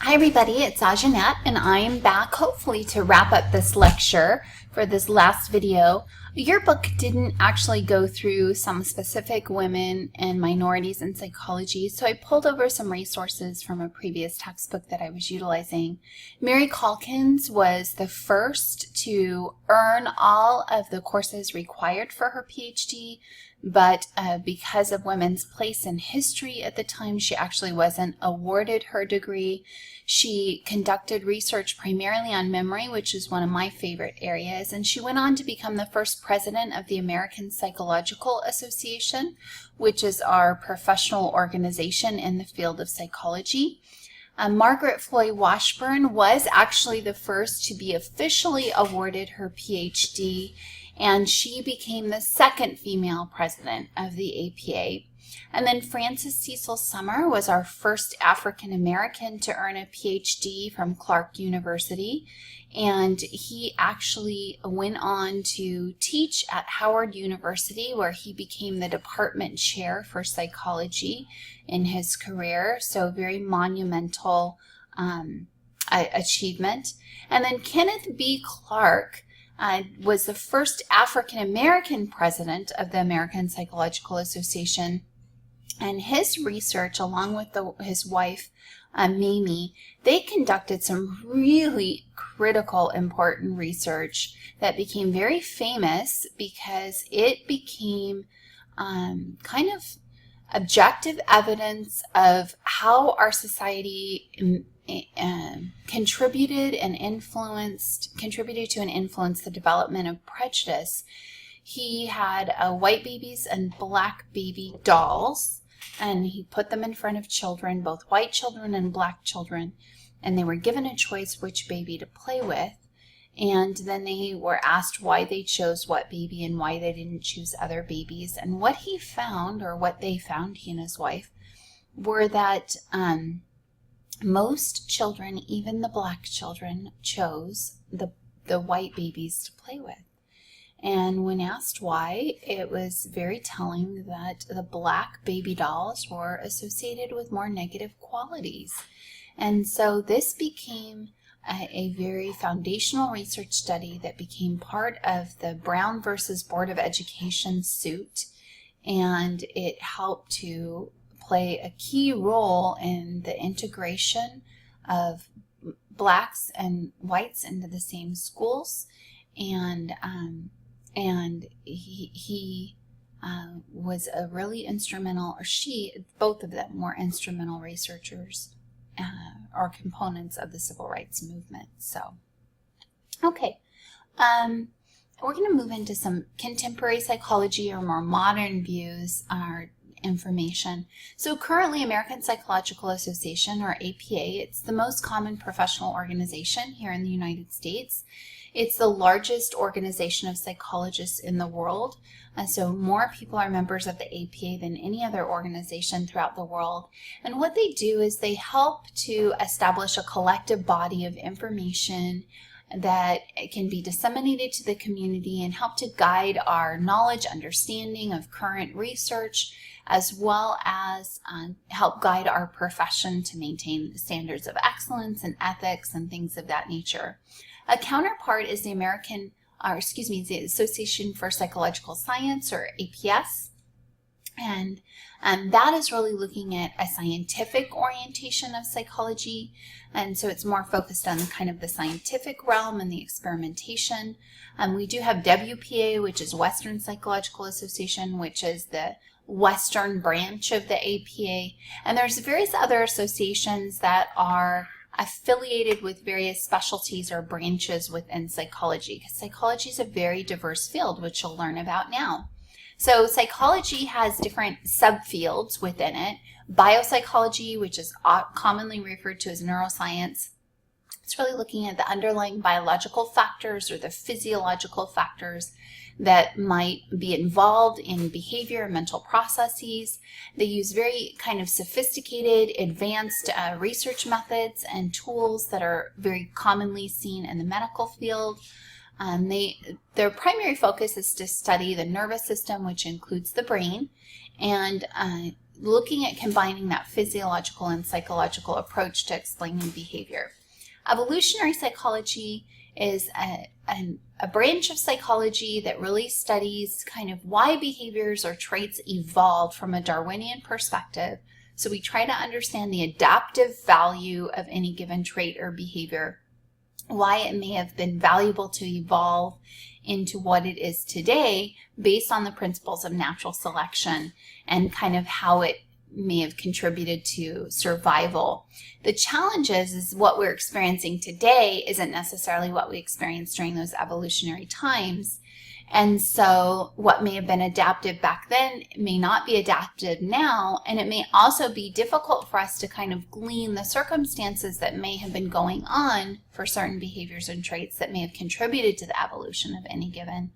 Hi everybody, it's Ajanette and I am back hopefully to wrap up this lecture for this last video. Your book didn't actually go through some specific women and minorities in psychology, so I pulled over some resources from a previous textbook that I was utilizing. Mary Calkins was the first to earn all of the courses required for her PhD, but because of women's place in history at the time, she actually wasn't awarded her degree. She conducted research primarily on memory, which is one of my favorite areas, and she went on to become the first president of the American Psychological Association, which is our professional organization in the field of psychology. Margaret Floyd Washburn was actually the first to be officially awarded her PhD, and she became the second female president of the APA. And then Francis Cecil Summer was our first African American to earn a PhD from Clark University, and he actually went on to teach at Howard University, where he became the department chair for psychology in his career, so very monumental achievement. And then Kenneth B. Clark was the first African American president of the American Psychological Association, and his research, along with his wife, Mamie, they conducted some really critical, important research that became very famous because it became kind of objective evidence of how our society contributed to and influenced the development of prejudice. He had white babies and black baby dolls, and he put them in front of children, both white children and black children, and they were given a choice which baby to play with, and then they were asked why they chose what baby and why they didn't choose other babies. And what he found, or what they found, he and his wife, were that most children, even the black children, chose the white babies to play with. And when asked why, it was very telling that the black baby dolls were associated with more negative qualities. And so this became a very foundational research study that became part of the Brown versus Board of Education suit, and it helped to play a key role in the integration of blacks and whites into the same schools. And he was a really instrumental, or both of them were instrumental researchers or components of the civil rights movement. So, okay, we're going to move into some contemporary psychology or more modern views or information. So currently, American Psychological Association, or APA, it's the most common professional organization here in the United States. It's the largest organization of psychologists in the world, so more people are members of the APA than any other organization throughout the world. And what they do is they help to establish a collective body of information that can be disseminated to the community and help to guide our knowledge, understanding of current research, as well as help guide our profession to maintain standards of excellence and ethics and things of that nature. A counterpart is the the Association for Psychological Science, or APS, and that is really looking at a scientific orientation of psychology, and so it's more focused on kind of the scientific realm and the experimentation. We do have WPA, which is Western Psychological Association, which is the Western branch of the APA, and there's various other associations that are affiliated with various specialties or branches within psychology, because psychology is a very diverse field, which you'll learn about now. So psychology has different subfields within it. Biopsychology, which is commonly referred to as neuroscience, it's really looking at the underlying biological factors or the physiological factors that might be involved in behavior and mental processes. They use very kind of sophisticated, advanced research methods and tools that are very commonly seen in the medical field. Their primary focus is to study the nervous system, which includes the brain, and looking at combining that physiological and psychological approach to explaining behavior. Evolutionary psychology is a branch of psychology that really studies kind of why behaviors or traits evolved from a Darwinian perspective. So we try to understand the adaptive value of any given trait or behavior, why it may have been valuable to evolve into what it is today based on the principles of natural selection and kind of how it may have contributed to survival. The challenge is what we're experiencing today isn't necessarily what we experienced during those evolutionary times. And so what may have been adaptive back then may not be adaptive now, and it may also be difficult for us to kind of glean the circumstances that may have been going on for certain behaviors and traits that may have contributed to the evolution of any given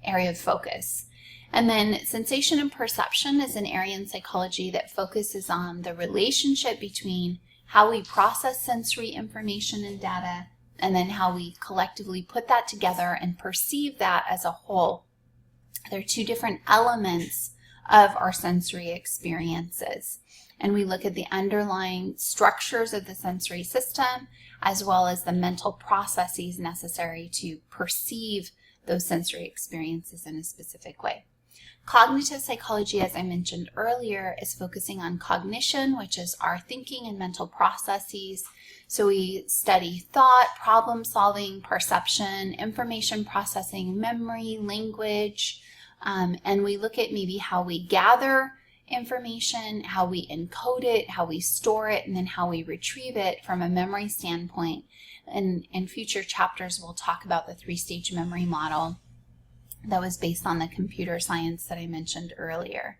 area of focus. And then sensation and perception is an area in psychology that focuses on the relationship between how we process sensory information and data, and then how we collectively put that together and perceive that as a whole. There are two different elements of our sensory experiences, and we look at the underlying structures of the sensory system as well as the mental processes necessary to perceive those sensory experiences in a specific way. Cognitive psychology, as I mentioned earlier, is focusing on cognition, which is our thinking and mental processes. So we study thought, problem solving, perception, information processing, memory, language, and we look at maybe how we gather information, how we encode it, how we store it, and then how we retrieve it from a memory standpoint. And in future chapters, we'll talk about the three-stage memory model that was based on the computer science that I mentioned earlier.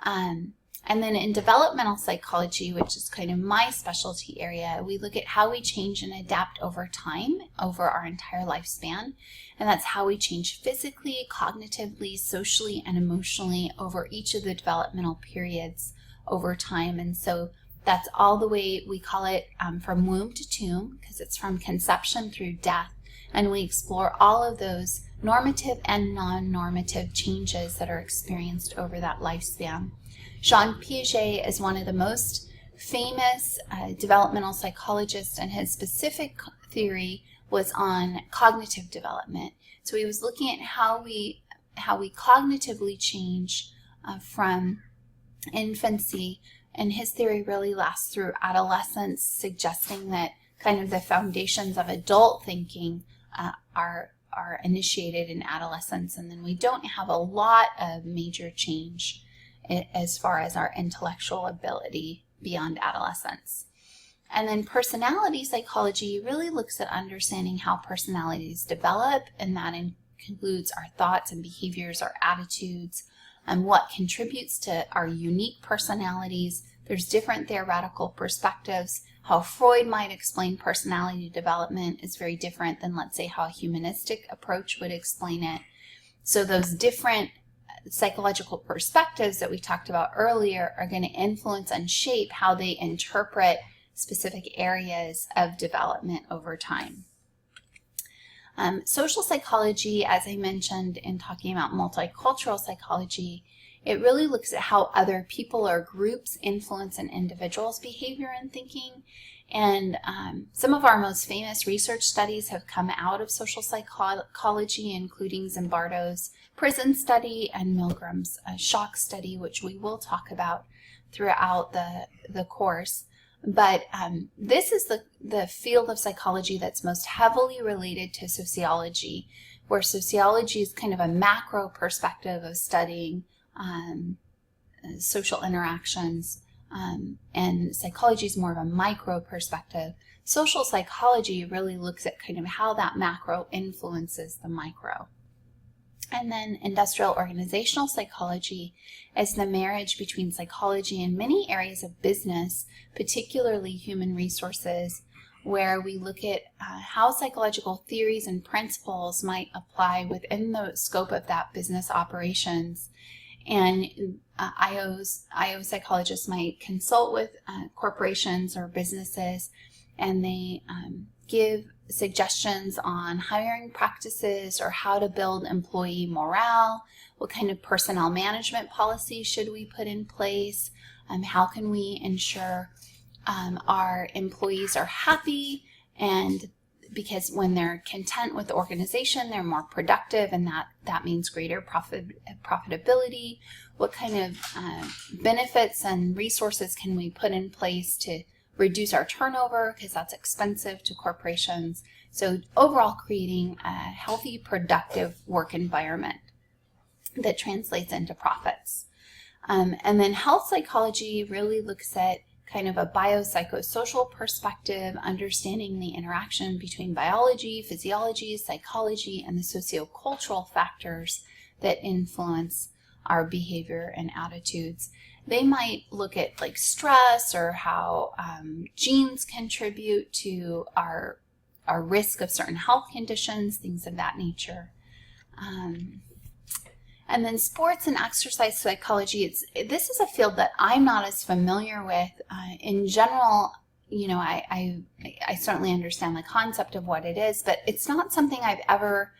And then in developmental psychology, which is kind of my specialty area, we look at how we change and adapt over time, over our entire lifespan. And that's how we change physically, cognitively, socially, and emotionally over each of the developmental periods over time. And so that's all the way, we call it from womb to tomb, because it's from conception through death. And we explore all of those normative and non-normative changes that are experienced over that lifespan. Jean Piaget is one of the most famous developmental psychologists, and his specific theory was on cognitive development. So he was looking at how we cognitively change from infancy, and his theory really lasts through adolescence, suggesting that kind of the foundations of adult thinking are initiated in adolescence, and then we don't have a lot of major change as far as our intellectual ability beyond adolescence. And then personality psychology really looks at understanding how personalities develop, and that includes our thoughts and behaviors, our attitudes, and what contributes to our unique personalities. There's different theoretical perspectives. How Freud might explain personality development is very different than, let's say, how a humanistic approach would explain it. So those different psychological perspectives that we talked about earlier are going to influence and shape how they interpret specific areas of development over time. Social psychology, as I mentioned in talking about multicultural psychology, it really looks at how other people or groups influence an individual's behavior and thinking. And some of our most famous research studies have come out of social psychology, including Zimbardo's prison study and Milgram's shock study, which we will talk about throughout the course. But this is the field of psychology that's most heavily related to sociology, where sociology is kind of a macro perspective of studying social interactions, and psychology is more of a micro perspective. Social psychology really looks at kind of how that macro influences the micro. And then industrial organizational psychology is the marriage between psychology and many areas of business, particularly human resources, where we look at how psychological theories and principles might apply within the scope of that business operations. And IO psychologists might consult with corporations or businesses, and they give suggestions on hiring practices or how to build employee morale, what kind of personnel management policies should we put in place, how can we ensure our employees are happy, and because when they're content with the organization, they're more productive, and that means greater profitability. What kind of benefits and resources can we put in place to reduce our turnover, because that's expensive to corporations. So overall, creating a healthy, productive work environment that translates into profits. And then health psychology really looks at kind of a biopsychosocial perspective, understanding the interaction between biology, physiology, psychology, and the sociocultural factors that influence our behavior and attitudes. They might look at like stress or how genes contribute to our risk of certain health conditions, things of that nature. And then sports and exercise psychology, this is a field that I'm not as familiar with. In general, you know, I certainly understand the concept of what it is, but it's not something I've ever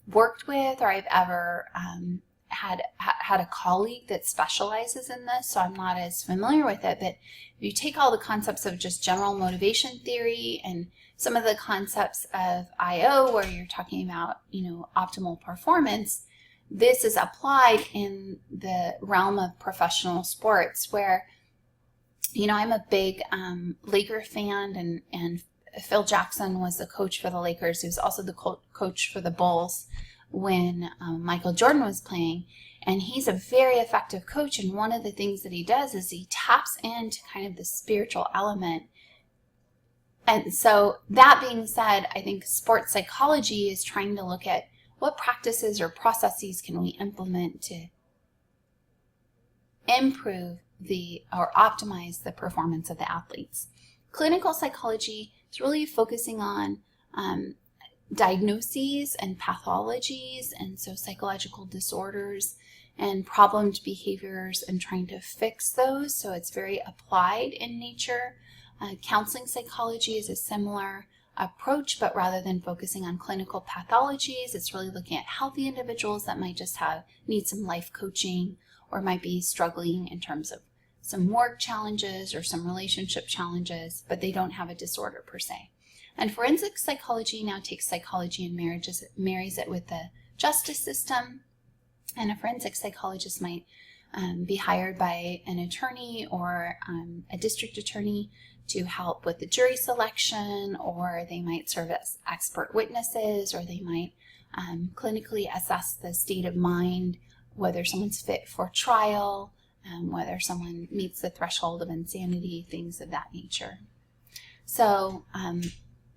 worked with, or I've ever had a colleague that specializes in this, so I'm not as familiar with it. But if you take all the concepts of just general motivation theory and some of the concepts of IO, where you're talking about, you know, optimal performance, this is applied in the realm of professional sports, where, you know, I'm a big Laker fan, and Phil Jackson was the coach for the Lakers. He was also the coach for the Bulls when Michael Jordan was playing, and he's a very effective coach. And one of the things that he does is he taps into kind of the spiritual element. And so that being said, I think sports psychology is trying to look at what practices or processes can we implement to improve or optimize the performance of the athletes. Clinical psychology is really focusing on diagnoses and pathologies, and so psychological disorders and problemed behaviors, and trying to fix those. So it's very applied in nature. Counseling psychology is a similar approach, but rather than focusing on clinical pathologies, it's really looking at healthy individuals that might just need some life coaching, or might be struggling in terms of some work challenges or some relationship challenges, but they don't have a disorder per se. And forensic psychology now takes psychology and marries it with the justice system. And a forensic psychologist might be hired by an attorney or a district attorney to help with the jury selection, or they might serve as expert witnesses, or they might clinically assess the state of mind, whether someone's fit for trial, whether someone meets the threshold of insanity, things of that nature. So,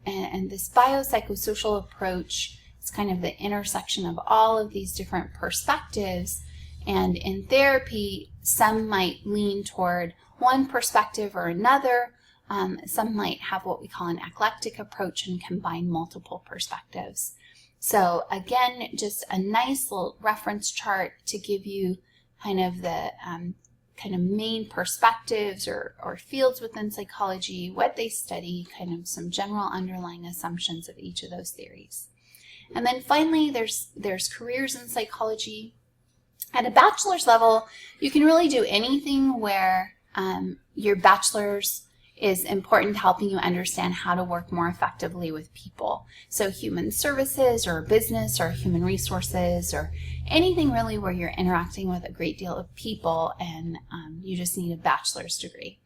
and this biopsychosocial approach is kind of the intersection of all of these different perspectives. And in therapy, some might lean toward one perspective or another. Some might have what we call an eclectic approach and combine multiple perspectives. So again, just a nice little reference chart to give you kind of the kind of main perspectives or fields within psychology, what they study, kind of some general underlying assumptions of each of those theories. And then finally, there's careers in psychology. At a bachelor's level, you can really do anything where your bachelor's is important to helping you understand how to work more effectively with people. So human services or business or human resources, or anything really where you're interacting with a great deal of people, and you just need a bachelor's degree.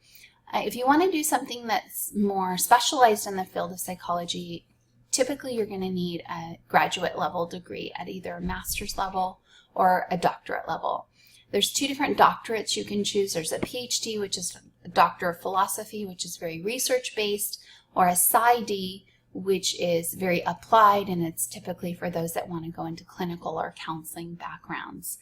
If you want to do something that's more specialized in the field of psychology, typically you're going to need a graduate level degree at either a master's level or a doctorate level. There's two different doctorates you can choose. There's a PhD, which is a Doctor of Philosophy, which is very research-based, or a PsyD, which is very applied, and it's typically for those that want to go into clinical or counseling backgrounds.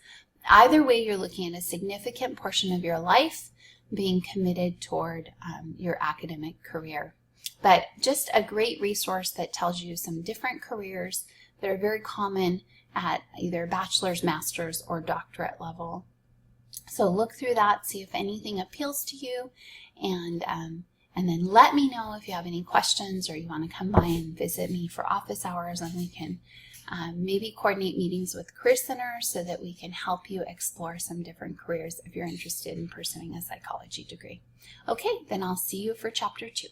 Either way, you're looking at a significant portion of your life being committed toward your academic career. But just a great resource that tells you some different careers that are very common at either bachelor's, master's, or doctorate level. So look through that, see if anything appeals to you, and then let me know if you have any questions or you want to come by and visit me for office hours, and we can maybe coordinate meetings with Career Center so that we can help you explore some different careers if you're interested in pursuing a psychology degree. Okay, then I'll see you for Chapter 2.